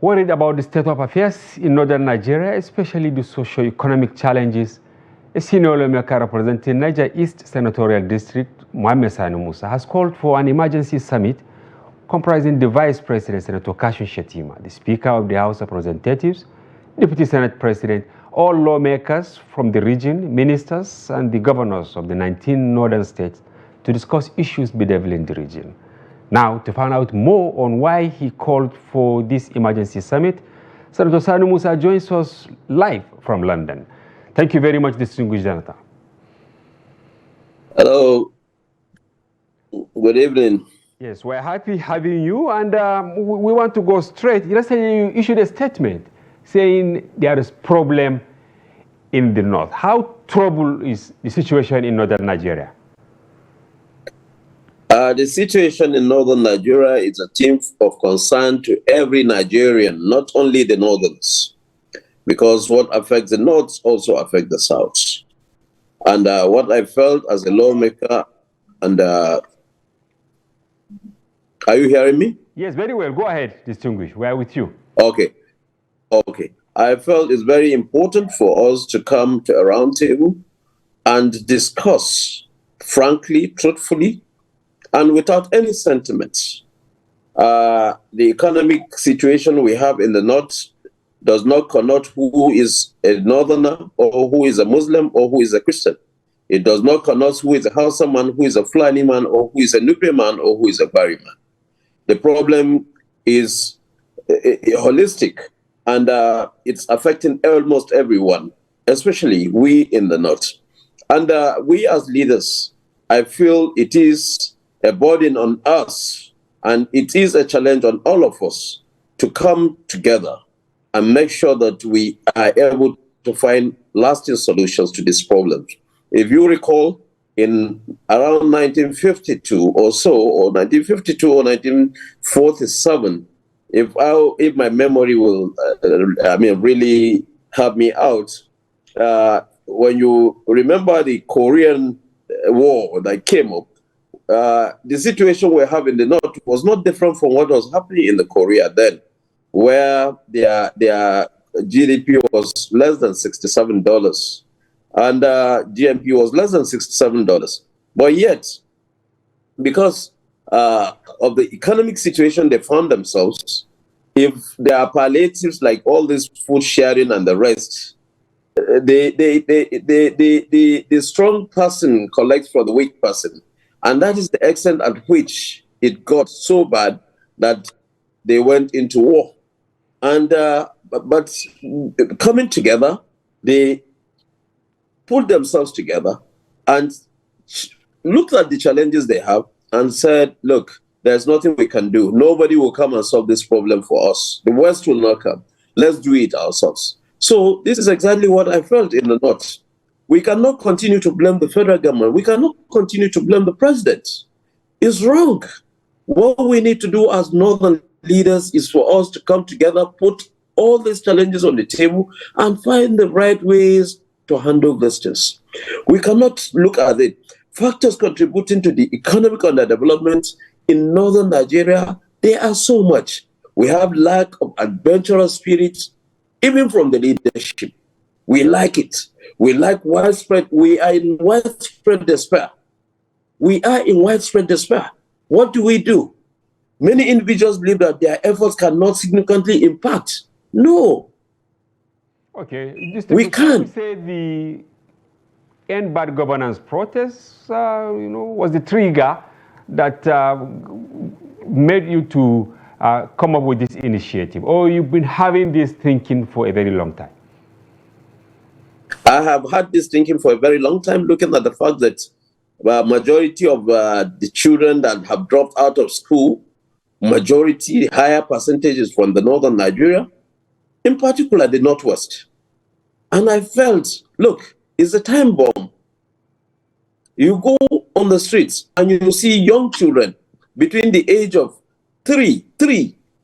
Worried about the state of affairs in northern Nigeria, especially the socio-economic challenges, a senior lawmaker representing Niger East Senatorial District, Sani Musa, has called for an emergency summit comprising the Vice President, Senator Kashim Shettima, the Speaker of the House of Representatives, Deputy Senate President, all lawmakers from the region, ministers, and the governors of the 19 northern states to discuss issues bedeviling the region. Now, to find out more on why he called for this emergency summit, Senator Sani Musa joins us live from London. Thank you very much, distinguished Senator. Hello. Good evening. Yes, we're happy having you, and we want to go straight. Yesterday, you issued a statement saying there is problem in the north. How troubled is the situation in northern Nigeria? The situation in northern Nigeria is a theme of concern to every Nigerian, not only the northerns, because what affects the north also affects the south. And what I felt as a lawmaker, and are you hearing me? Yes, very well. Go ahead, distinguished. We are with you. Okay. I felt it's very important for us to come to a round table and discuss frankly, truthfully, and without any sentiments. The economic situation we have in the north does not connote who is a northerner or who is a Muslim or who is a Christian. It does not connote who is a Hausa man, who is a Fulani man, or who is a Nupe man, or who is a Bari man. The problem is holistic, and it's affecting almost everyone, especially we in the north. And we as leaders, I feel it is a burden on us, and it is a challenge on all of us to come together and make sure that we are able to find lasting solutions to these problems. If you recall, in around 1952 or so, or 1952 or 1947, if my memory will, really help me out, when you remember the Korean War that came up, the situation we have in the north was not different from what was happening in the Korea then, where their GDP was less than $67 and GNP was less than $67. But yet, because of the economic situation they found themselves, if there are palliatives like all this food sharing and the rest, the strong person collects for the weak person. And that is the extent at which it got so bad that they went into war. And but coming together, they put themselves together and looked at the challenges they have and said, look, there's nothing we can do. Nobody will come and solve this problem for us. The West will not come. Let's do it ourselves. So this is exactly what I felt in the north. We cannot continue to blame the federal government. We cannot continue to blame the president. It's wrong. What we need to do as northern leaders is for us to come together, put all these challenges on the table, and find the right ways to handle these things. We cannot look at the factors contributing to the economic underdevelopment in northern Nigeria. There are so much. We have lack of adventurous spirit, even from the leadership. We like it. We like widespread. We are in widespread despair. We are in widespread despair. What do? Many individuals believe that their efforts cannot significantly impact. No. Okay. We can. Say the end bad governance protests, was the trigger that made you to come up with this initiative, or you've been having this thinking for a very long time? I have had this thinking for a very long time, looking at the fact that majority of the children that have dropped out of school, majority, higher percentages from the northern Nigeria, in particular the northwest. And I felt, look, it's a time bomb. You go on the streets and you see young children between the age of 3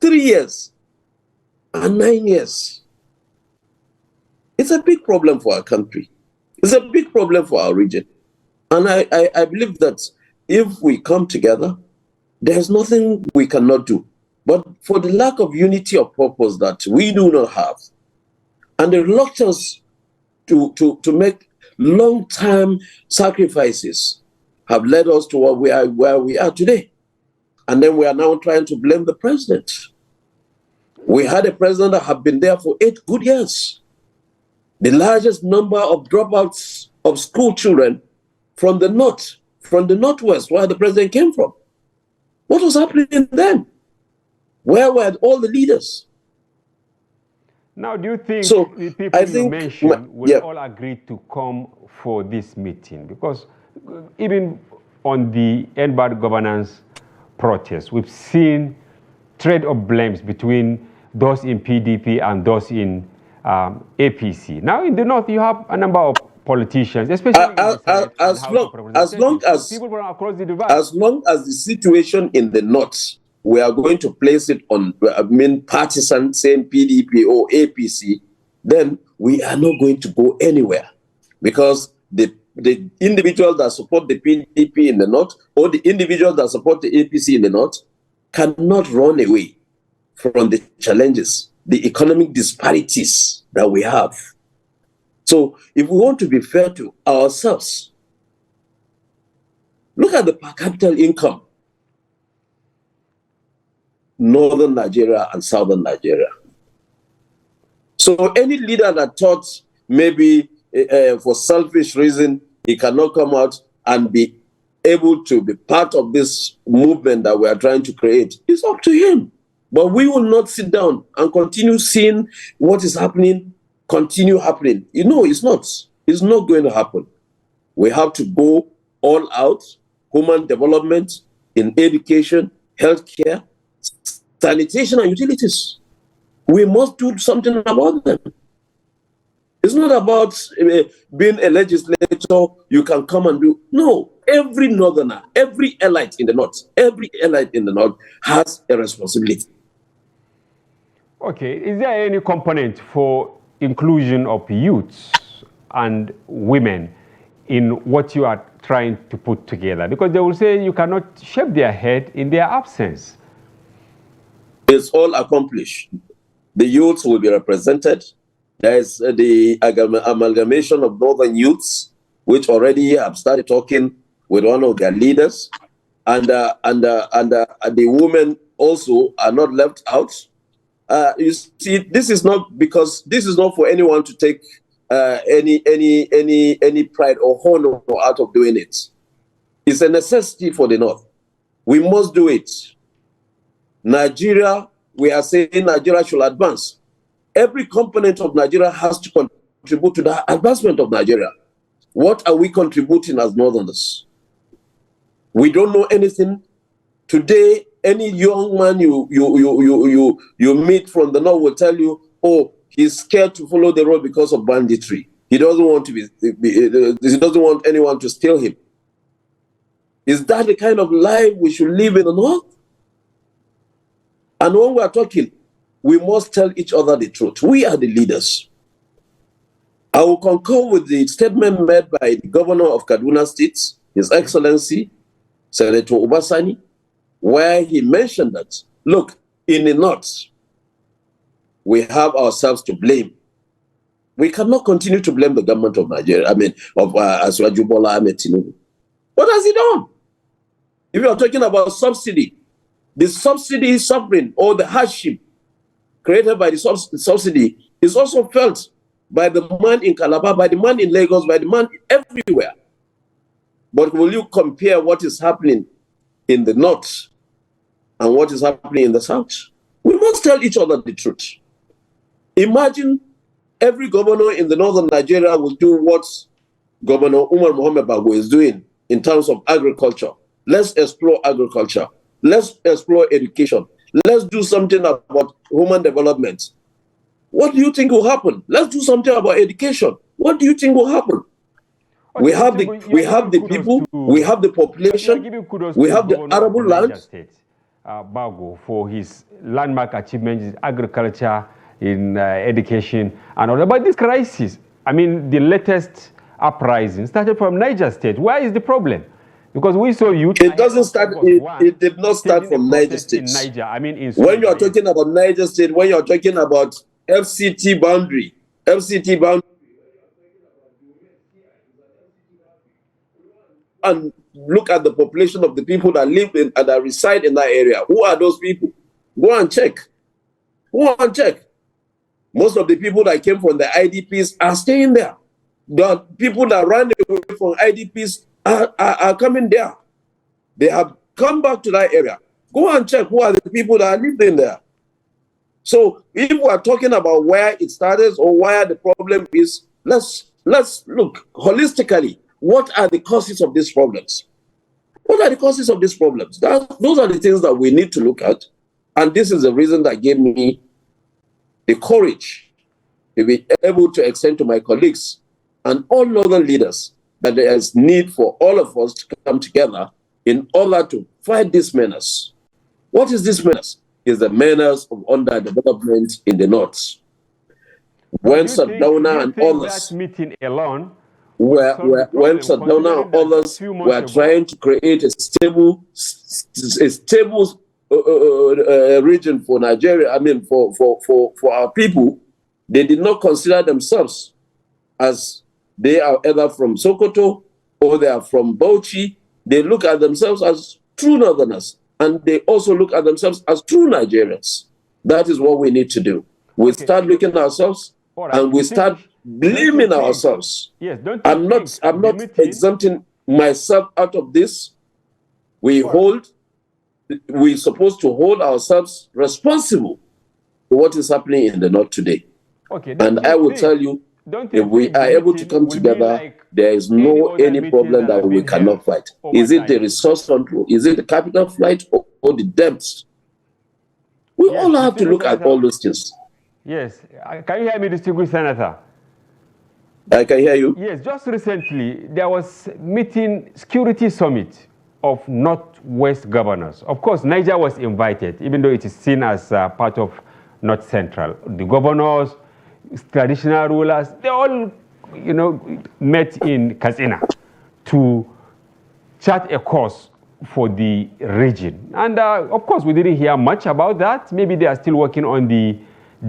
years and 9 years. It's a big problem for our country. It's a big problem for our region. And I believe that if we come together, there's nothing we cannot do. But for the lack of unity of purpose that we do not have, and the reluctance to make long-term sacrifices have led us to where we are today. And then we are now trying to blame the president. We had a president that had been there for 8 good years. The largest number of dropouts of school children from the north, from the northwest, where the president came from. What was happening then? Where were all the leaders? Now, do you think the people you mentioned will all agree to come for this meeting? Because even on the end bad governance protest, we've seen trade of blames between those in PDP and those in APC. Now, in the north, you have a number of politicians, especially in the Senate and House of Representatives, people from across the divide. As long as the situation in the north, we are going to place it on partisan, same PDP or APC, then we are not going to go anywhere, because the individuals that support the PDP in the north or the individuals that support the APC in the north cannot run away from the challenges, the economic disparities that we have. So if we want to be fair to ourselves, look at the per capita income. Northern Nigeria and Southern Nigeria. So any leader that thought maybe for selfish reason he cannot come out and be able to be part of this movement that we are trying to create, it's up to him. But we will not sit down and continue seeing what is happening, continue happening. You know, it's not going to happen. We have to go all out, human development, in education, healthcare, sanitation and utilities. We must do something about them. It's not about being a legislator, you can come and do. No, every northerner, every elite in the north has a responsibility. Okay, is there any component for inclusion of youths and women in what you are trying to put together? Because they will say you cannot shape their head in their absence. It's all accomplished. The youths will be represented. There is the amalgamation of northern youths, which already have started talking with one of their leaders, and the women also are not left out. You see, this is not for anyone to take any pride or honor out of doing it. It's a necessity for the North. We must do it. Nigeria, we are saying Nigeria should advance. Every component of Nigeria has to contribute to the advancement of Nigeria. What are we contributing as Northerners? We don't know anything. Today, any young man you meet from the North will tell you, oh, he's scared to follow the road because of banditry. He doesn't want he doesn't want anyone to steal him. Is that the kind of life we should live in the North? And when we are talking, we must tell each other the truth. We are the leaders. I will concur with the statement made by the governor of Kaduna State, His Excellency, Senator Obasani, where he mentioned that, look, in the North, we have ourselves to blame. We cannot continue to blame the government of Nigeria, of Asiwaju Bola Ahmed Tinubu. What has he done? If you are talking about subsidy, the subsidy suffering or the hardship created by the subsidy is also felt by the man in Calabar, by the man in Lagos, by the man everywhere. But will you compare what is happening in the North and what is happening in the South? We must tell each other the truth. Imagine every governor in the northern Nigeria will do what Governor Umar Mohammed Bago is doing in terms of agriculture. Let's explore agriculture. Let's explore education. Let's do something about human development. What do you think will happen? Let's do something about education. What do you think will happen? Okay, we have the people, we have the population, we have the arable land. Bago for his landmark achievements in agriculture, in education, and all that. But this crisis, the latest uprising started from Niger State. Where is the problem? Because we saw youth. It doesn't start. It did not start from Niger State. In Niger, I mean, in when you are talking about Niger State, when you are talking about FCT boundary, and look at the population of the people that live in and that reside in that area. Who are those people? Go and check. Go and check. Most of the people that came from the IDPs are staying there. The people that ran away from IDPs are coming there. They have come back to that area. Go and check who are the people that are living there. So if we are talking about where it started or where the problem is, let's look holistically. What are the causes of these problems? What are the causes of these problems? Those are the things that we need to look at. And this is the reason that gave me the courage to be able to extend to my colleagues and all other leaders that there is need for all of us to come together in order to fight this menace. What is this menace? It's the menace of underdevelopment in the north. When Sardauna and others meeting alone when Sardauna and others were trying to create a stable region for Nigeria, I mean for our people, they did not consider themselves as they are either from Sokoto or they are from Bauchi. They look at themselves as true Northerners, and they also look at themselves as true Nigerians. That is what we need to do. We start looking at ourselves, and we start blaming ourselves. Yes, I'm not exempting myself out of this. We're supposed to hold ourselves responsible for what is happening in the north today. And I will tell you, if we are able to come together, there is any problem that we cannot fight. Is it the resource control? Is it the capital flight or the debts? We all have to look at all those things. Yes. Can you hear me, distinguished senator? I can hear you. Yes, just recently, there was security summit of Northwest governors. Of course, Niger was invited, even though it is seen as part of North Central. The governors, traditional rulers, they all, met in Katsina to chart a course for the region. And of course, we didn't hear much about that. Maybe they are still working on the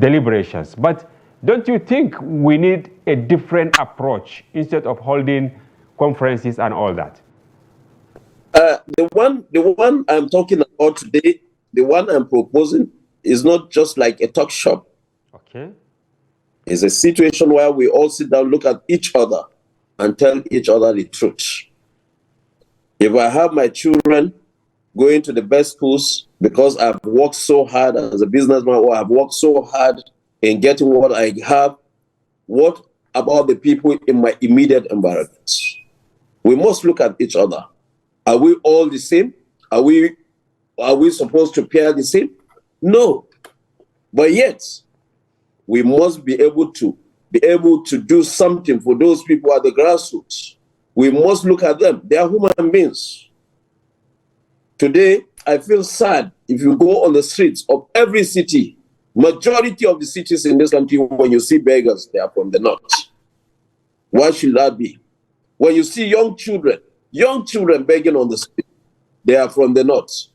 deliberations. But don't you think we need a different approach instead of holding conferences and all that? The one I'm talking about today, the one I'm proposing, is not just like a talk shop. Okay. It's a situation where we all sit down, look at each other, and tell each other the truth. If I have my children going to the best schools because I've worked so hard as a businessman, or I've worked so hard in getting what I have, what about the people in my immediate environment? We must look at each other. Are we all the same? Are we supposed to pair the same? No. But yet, we must be able to do something for those people at the grassroots. We must look at them. They are human beings. Today, I feel sad if you go on the streets of every city, majority of the cities in this country, when you see beggars, they are from the north. Why should that be? When you see young children begging on the street, they are from the north.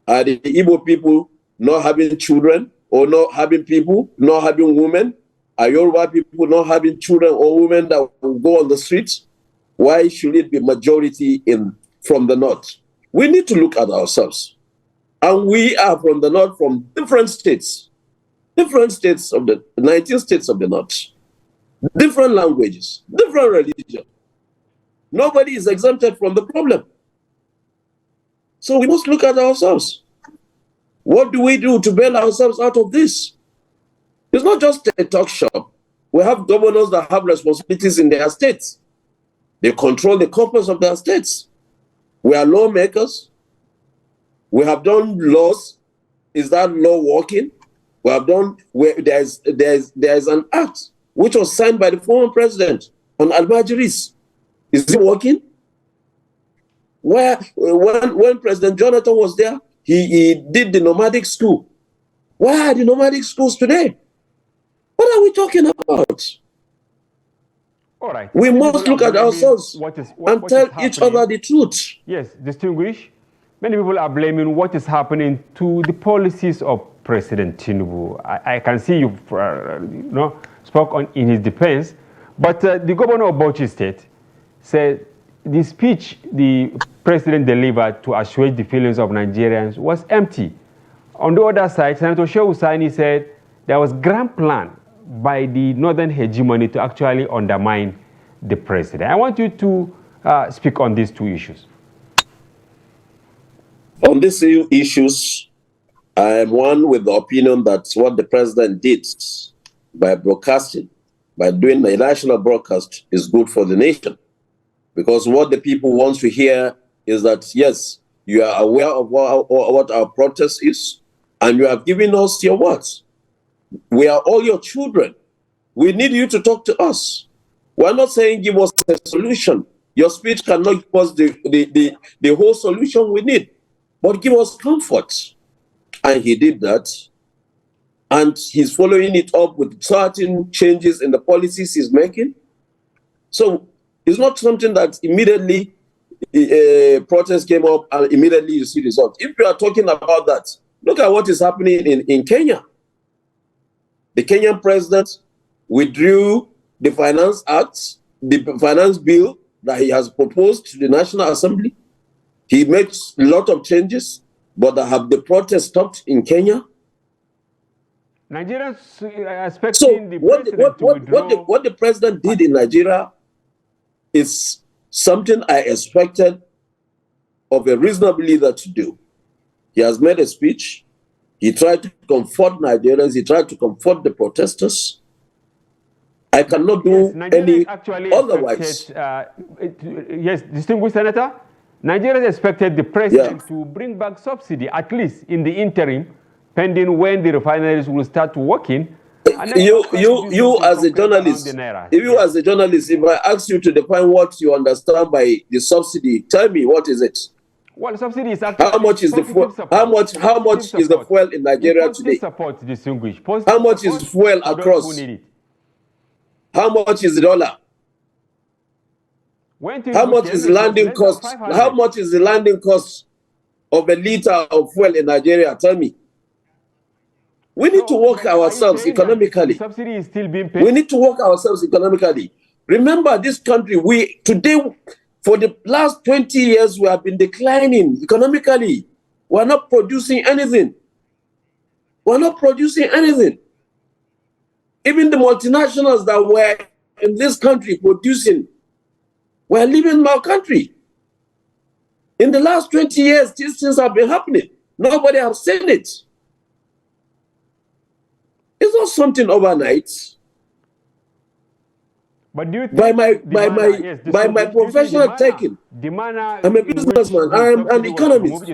Are the Igbo people not having children or not having people, not having women? Are Yoruba people not having children or women that will go on the streets? Why should it be majority from the north? We need to look at ourselves. And we are from the north, from different states of the 19 states of the north. Different languages, different religion. Nobody is exempted from the problem. So we must look at ourselves. What do we do to bail ourselves out of this? It's not just a talk shop. We have governors that have responsibilities in their states. They control the corpus of their states. We are lawmakers. We have done laws. Is that law working? We have done, there's an act which was signed by the former president on Almajiris. Is it working? When President Jonathan was there, he did the nomadic school. Where are the nomadic schools today? What are we talking about? All right. We must look at ourselves and tell each other the truth. Yes, distinguished. Many people are blaming what is happening to the policies of President Tinubu. I can see you spoke in his defense, but the governor of Bauchi State said the speech the president delivered to assuage the feelings of Nigerians was empty. On the other side, Senator Sani said there was grand plan by the northern hegemony to actually undermine the president. I want you to speak on these two issues. On these issues, I am one with the opinion that what the president did by broadcasting, by doing the national broadcast, is good for the nation. Because what the people want to hear is that, yes, you are aware of what our protest is, and you have given us your words. We are all your children. We need you to talk to us. We're not saying give us a solution. Your speech cannot give us the whole solution we need, but give us comfort. And he did that. And he's following it up with certain changes in the policies he's making. So it's not something that immediately protest came up and immediately you see results. If you are talking about that, look at what is happening in Kenya. The Kenyan president withdrew the Finance Act, the finance bill that he has proposed to the National Assembly. He makes a lot of changes, but have the protests stopped in Kenya? Nigerians are expecting the president to withdraw. What the president did in Nigeria is something I expected of a reasonable leader to do. He has made a speech. He tried to comfort Nigerians. He tried to comfort the protesters. I cannot do any otherwise. Yes, distinguished Senator, Nigerians expected the president to bring back subsidy, at least in the interim, pending when the refineries will start working. You as a journalist, if I ask you to define what you understand by the subsidy, tell me, what is it? Well, subsidy is actually how much is the fuel? How much is the fuel in Nigeria today? Support, distinguished. How much is fuel across? How much is the dollar? How much is the landing cost? How much is the landing cost of a liter of fuel in Nigeria? Tell me. We need to work ourselves economically. Subsidy is still being paid. We need to work ourselves economically. Remember, this country, today, for the last 20 years, we have been declining economically. We're not producing anything. We're not producing anything. Even the multinationals that were in this country producing were leaving our country. In the last 20 years, these things have been happening. Nobody has seen it. It's not something overnight. But do you think by my professional taking, I'm a businessman, I'm an economist.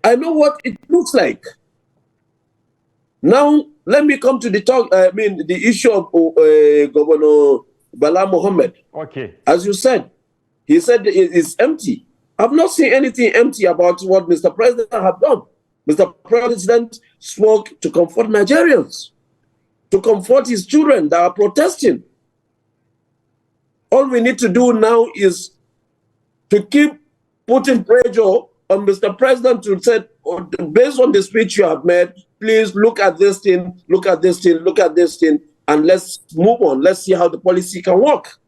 I know what it looks like. Now, let me come to the issue of Governor Bala Mohammed. Okay. As you said, he said it's empty. I've not seen anything empty about what Mr. President has done. Mr. President spoke to comfort Nigerians, to comfort his children that are protesting. All we need to do now is to keep putting pressure on Mr. President to say, based on the speech you have made, please look at this thing, look at this thing, look at this thing, and let's move on. Let's see how the policy can work.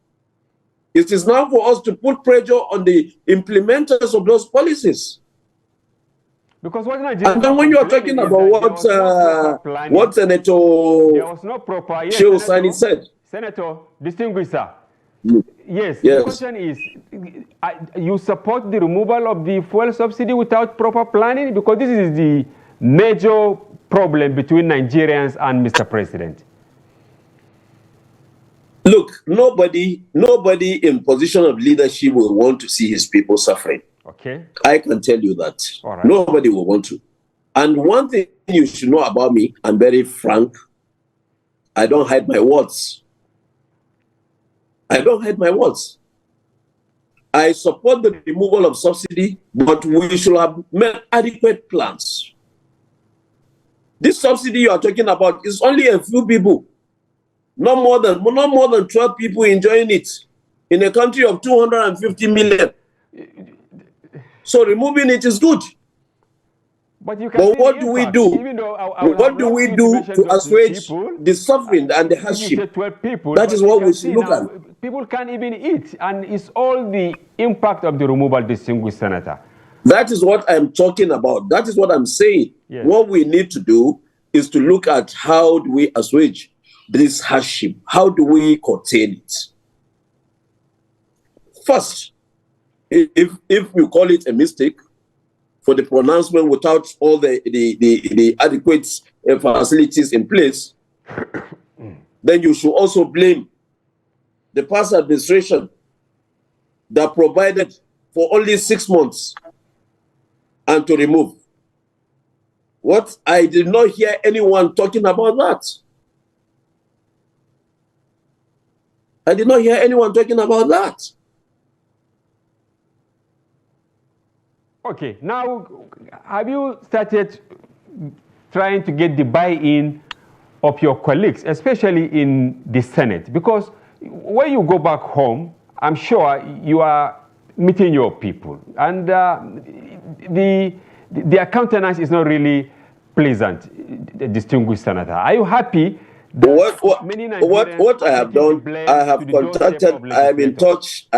It is now for us to put pressure on the implementers of those policies. Because what Nigeria, and then when you are talking about what Senator Sani said. Senator, distinguished sir. Yes. The question is, you support the removal of the fuel subsidy without proper planning? Because this is the major problem between Nigerians and Mr. President. Look, nobody in position of leadership will want to see his people suffering. Okay. I can tell you that. All right. Nobody will want to. And one thing you should know about me, I'm very frank. I don't hide my words. I don't hide my words. I support the removal of subsidy, but we should have made adequate plans. This subsidy you are talking about is only a few people. No more than 12 people enjoying it. in a country of 250 million. So removing it is good. But you can see what do we do? Even though what do we do to assuage the suffering and the hardship? 12 people, that is what we should look at. People can't even eat, and it's all the impact of the removal, distinguished senator. That is what I'm talking about. That is what I'm saying. Yes. What we need to do is to look at how do we assuage this hardship? How do we contain it? First, if you call it a mistake for the pronouncement without all the adequate facilities in place, then you should also blame the past administration that provided for only 6 months and to remove. What? I did not hear anyone talking about that. I did not hear anyone talking about that. Okay, now, have you started trying to get the buy-in of your colleagues, especially in the Senate? Because when you go back home, I'm sure you are meeting your people, and their countenance is not really pleasant, the distinguished senator. Are you happy? What I have done, I have contacted, I'm in touch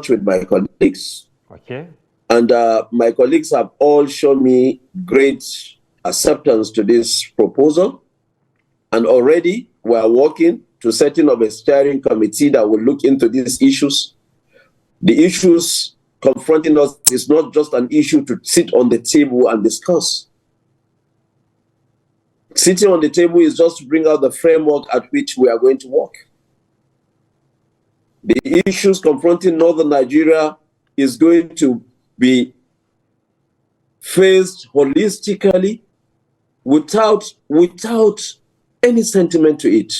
with my colleagues. Okay. And my colleagues have all shown me great acceptance to this proposal. And already we are working to setting up a steering committee that will look into these issues. The issues confronting us is not just an issue to sit on the table and discuss. Sitting on the table is just to bring out the framework at which we are going to work. The issues confronting northern Nigeria is going to be faced holistically without any sentiment to it.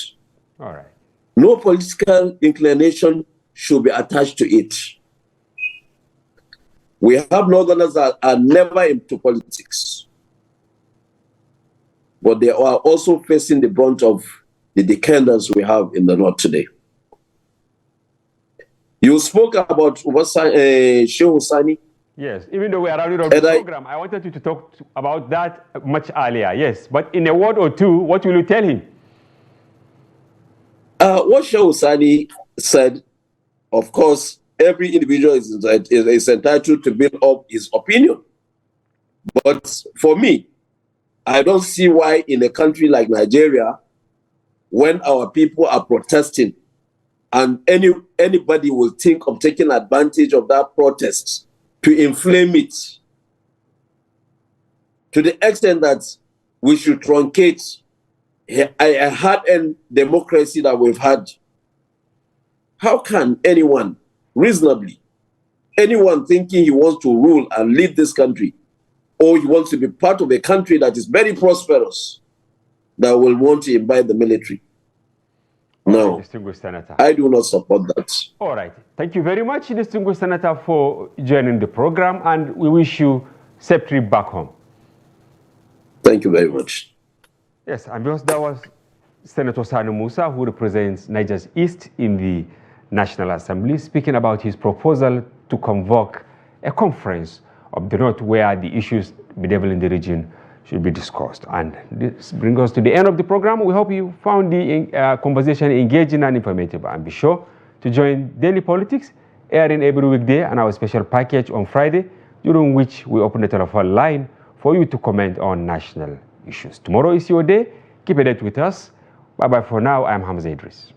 All right. No political inclination should be attached to it. We have northerners that are never into politics, but they are also facing the brunt of the decadence we have in the north today. You spoke about Shehu Sani. Yes, even though we are running out of the program, I wanted you to talk about that much earlier, yes. But in a word or two, what will you tell him? What Shehu Sani said, of course, every individual is entitled to build up his opinion. But for me, I don't see why in a country like Nigeria, when our people are protesting, and anybody will think of taking advantage of that protest to inflame it to the extent that we should truncate a hard-earned democracy that we've had. How can anyone, reasonably, anyone thinking he wants to rule and lead this country, or he wants to be part of a country that is very prosperous, that will want to invite the military? No, distinguished senator, I do not support that. All right. Thank you very much, distinguished senator, for joining the program, and we wish you safe trip back home. Thank you very much. Yes, and because that was Senator Sani Musa, who represents Niger's East in the National Assembly, speaking about his proposal to convoke a conference of the North where the issues bedeviling the region should be discussed. And this brings us to the end of the program. We hope you found the conversation engaging and informative. And be sure to join Daily Politics, airing every weekday, and our special package on Friday, during which we open the telephone line for you to comment on national issues. Tomorrow is your day. Keep it with us. Bye-bye for now. I'm Hamza Idris.